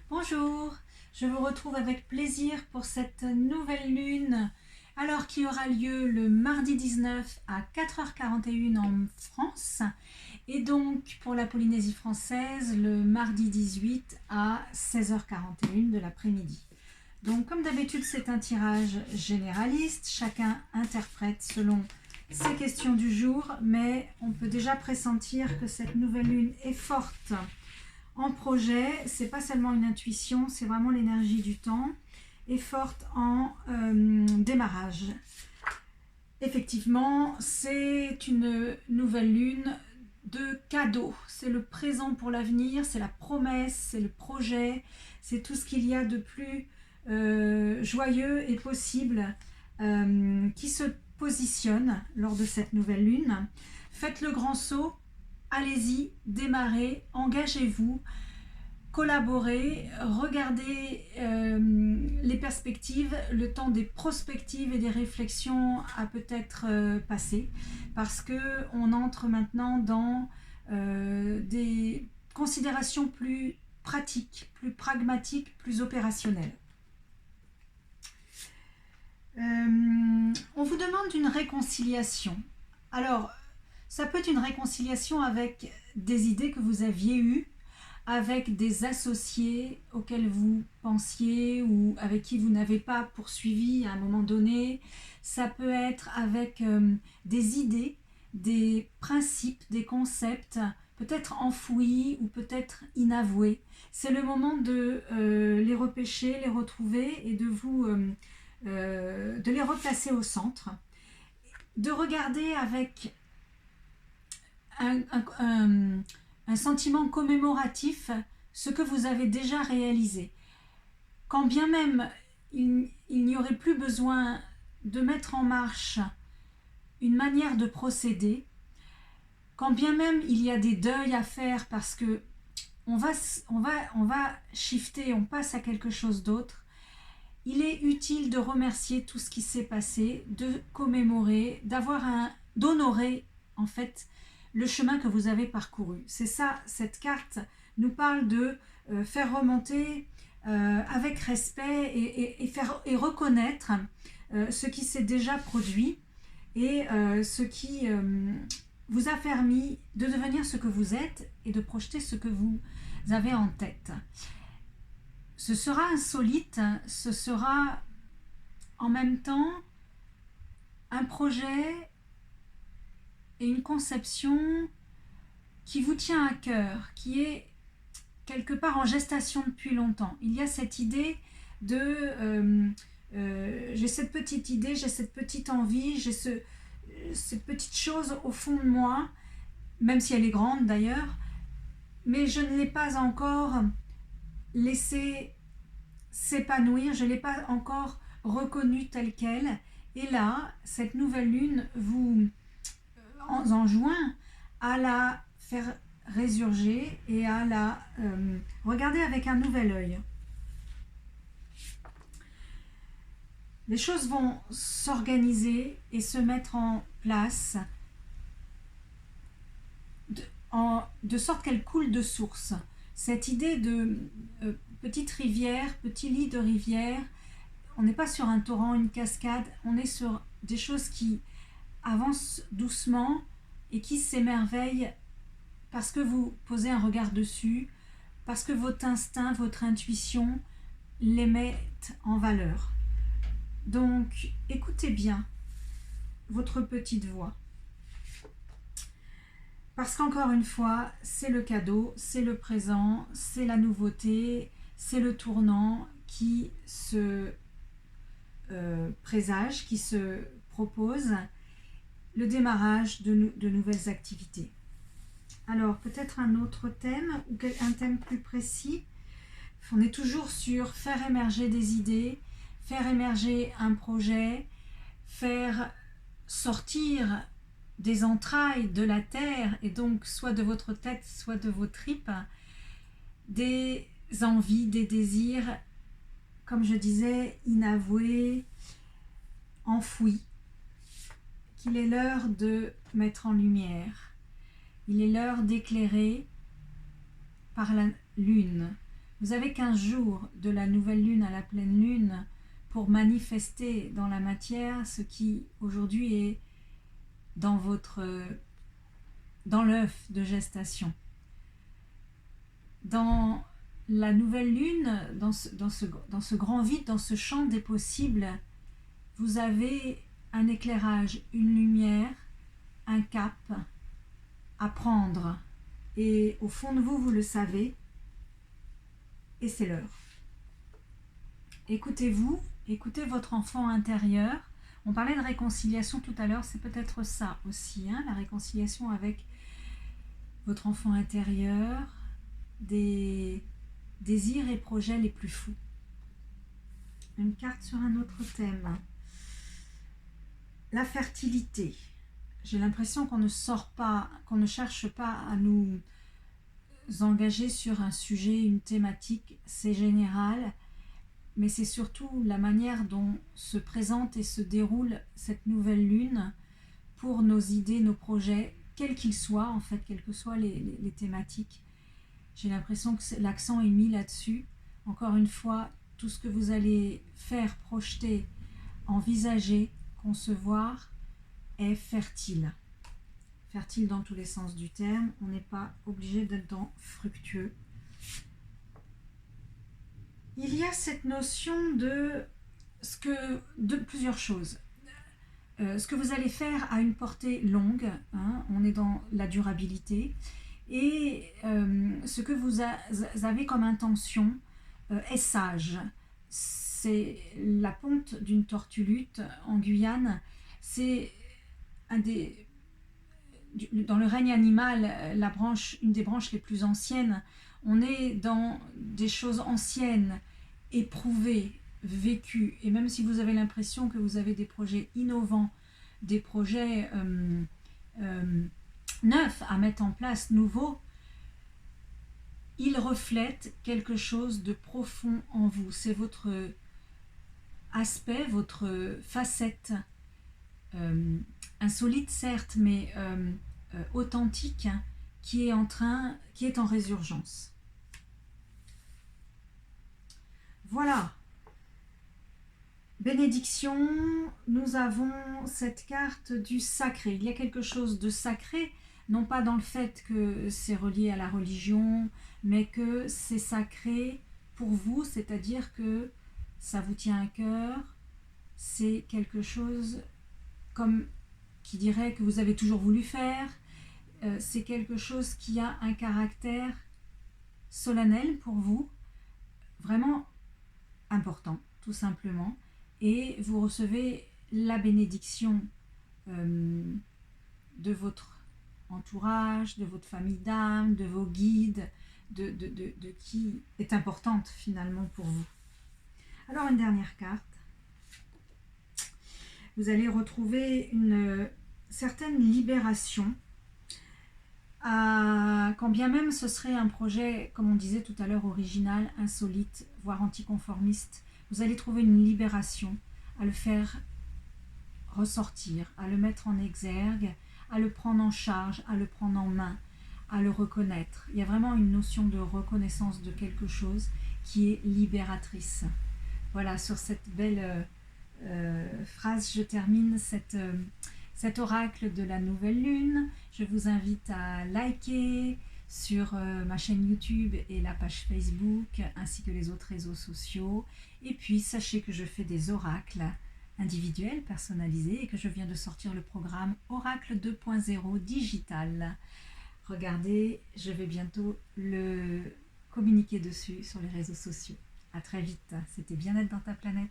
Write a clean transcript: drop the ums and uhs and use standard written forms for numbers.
Bonjour, je vous retrouve avec plaisir pour cette nouvelle lune, alors qui aura lieu le mardi 19 à 4h41 en France, et donc pour la Polynésie française, le mardi 18 à 16h41 de l'après-midi. Donc comme d'habitude, c'est un tirage généraliste, chacun interprète selon ses questions du jour, mais on peut déjà pressentir que cette nouvelle lune est forte en projet. C'est pas seulement une intuition, c'est vraiment l'énergie du temps, est forte en démarrage. Effectivement, c'est une nouvelle lune de cadeaux. C'est le présent pour l'avenir, c'est la promesse, c'est le projet, c'est tout ce qu'il y a de plus joyeux et possible qui se positionne lors de cette nouvelle lune. Faites le grand saut, allez-y, démarrez, engagez-vous, collaborez, regardez les perspectives, le temps des prospectives et des réflexions a peut-être passé, parce qu'on entre maintenant dans des considérations plus pratiques, plus pragmatiques, plus opérationnelles. On vous demande une réconciliation. Alors, ça peut être une réconciliation avec des idées que vous aviez eues, avec des associés auxquels vous pensiez ou avec qui vous n'avez pas poursuivi à un moment donné. Ça peut être avec des idées, des principes, des concepts, peut-être enfouis ou peut-être inavoués. C'est le moment de les repêcher, les retrouver et de les replacer au centre, de regarder avec un sentiment commémoratif ce que vous avez déjà réalisé. Quand bien même il n'y aurait plus besoin de mettre en marche une manière de procéder, quand bien même il y a des deuils à faire parce que on va shifter, on passe à quelque chose d'autre, il est utile de remercier tout ce qui s'est passé, de commémorer, d'honorer en fait le chemin que vous avez parcouru. C'est ça, cette carte nous parle de faire remonter avec respect et reconnaître ce qui s'est déjà produit et ce qui vous a permis de devenir ce que vous êtes et de projeter ce que vous avez en tête. Ce sera insolite, ce sera en même temps un projet et une conception qui vous tient à cœur, qui est quelque part en gestation depuis longtemps. Il y a cette idée de j'ai cette petite idée, j'ai cette petite envie, j'ai cette petite chose au fond de moi, même si elle est grande d'ailleurs, mais je ne l'ai pas encore laissée s'épanouir, je ne l'ai pas encore reconnue telle qu'elle. Et là, cette nouvelle lune vous enjoint à la faire résurger et à la regarder avec un nouvel œil. Les choses vont s'organiser et se mettre en place de sorte qu'elles coulent de source. Cette idée de petite rivière, petit lit de rivière, on n'est pas sur un torrent, une cascade, on est sur des choses qui avancent doucement et qui s'émerveillent parce que vous posez un regard dessus, parce que votre instinct, votre intuition les mettent en valeur. Donc, écoutez bien votre petite voix. Parce qu'encore une fois, c'est le cadeau, c'est le présent, c'est la nouveauté, c'est le tournant qui se présage, qui se propose, le démarrage de nouvelles activités. Alors, peut-être un autre thème ou un thème plus précis. On est toujours sur faire émerger des idées, faire émerger un projet, faire sortir des entrailles de la terre, et donc soit de votre tête, soit de vos tripes, des envies, des désirs, comme je disais, inavoués, enfouis, qu'il est l'heure de mettre en lumière. Il est l'heure d'éclairer par la lune Vous avez 15 jours de la nouvelle lune à la pleine lune pour manifester dans la matière ce qui aujourd'hui est dans l'œuf de gestation. Dans la nouvelle lune, dans ce grand vide, dans ce champ des possibles, vous avez un éclairage, une lumière, un cap à prendre. Et au fond de vous, vous le savez, et c'est l'heure. Écoutez-vous, écoutez votre enfant intérieur. On parlait de réconciliation tout à l'heure, c'est peut-être ça aussi, hein, la réconciliation avec votre enfant intérieur, des désirs et projets les plus fous. Une carte sur un autre thème. La fertilité. J'ai l'impression qu'on ne cherche pas à nous engager sur un sujet, une thématique, c'est général, mais c'est surtout la manière dont se présente et se déroule cette nouvelle lune pour nos idées, nos projets, quels qu'ils soient, en fait, quelles que soient les thématiques. J'ai l'impression que l'accent est mis là-dessus. Encore une fois, tout ce que vous allez faire, projeter, envisager, concevoir est fertile. Fertile dans tous les sens du terme. On n'est pas obligé d'être dans fructueux. Il y a cette notion de plusieurs choses. Ce que vous allez faire a une portée longue, hein, on est dans la durabilité, et ce que vous avez comme intention est sage. C'est la ponte d'une tortue-lutte en Guyane, c'est dans le règne animal, une des branches les plus anciennes. On est dans des choses anciennes, éprouvées, vécues, et même si vous avez l'impression que vous avez des projets innovants, des projets neufs à mettre en place, nouveaux, ils reflètent quelque chose de profond en vous. C'est votre aspect, votre facette insolite certes, mais authentique, hein, qui est en résurgence. Voilà. Bénédiction, nous avons cette carte du sacré. Il y a quelque chose de sacré, non pas dans le fait que c'est relié à la religion, mais que c'est sacré pour vous, c'est-à-dire que ça vous tient à cœur, c'est quelque chose comme qui dirait que vous avez toujours voulu faire, c'est quelque chose qui a un caractère solennel pour vous, vraiment important, tout simplement, et vous recevez la bénédiction de votre entourage, de votre famille d'âme, de vos guides, de qui est importante finalement pour vous. Alors une dernière carte. Vous allez retrouver une certaine libération, quand bien même ce serait un projet, comme on disait tout à l'heure, original, insolite, voire anticonformiste. Vous allez trouver une libération à le faire ressortir, à le mettre en exergue, à le prendre en charge, à le prendre en main, à le reconnaître. Il y a vraiment une notion de reconnaissance de quelque chose qui est libératrice. Voilà, sur cette belle phrase, je termine cet oracle de la nouvelle lune. Je vous invite à liker sur ma chaîne YouTube et la page Facebook, ainsi que les autres réseaux sociaux. Et puis, sachez que je fais des oracles individuels, personnalisés, et que je viens de sortir le programme Oracle 2.0 digital. Regardez, je vais bientôt le communiquer dessus sur les réseaux sociaux. À très vite, c'était Bien-être dans ta planète.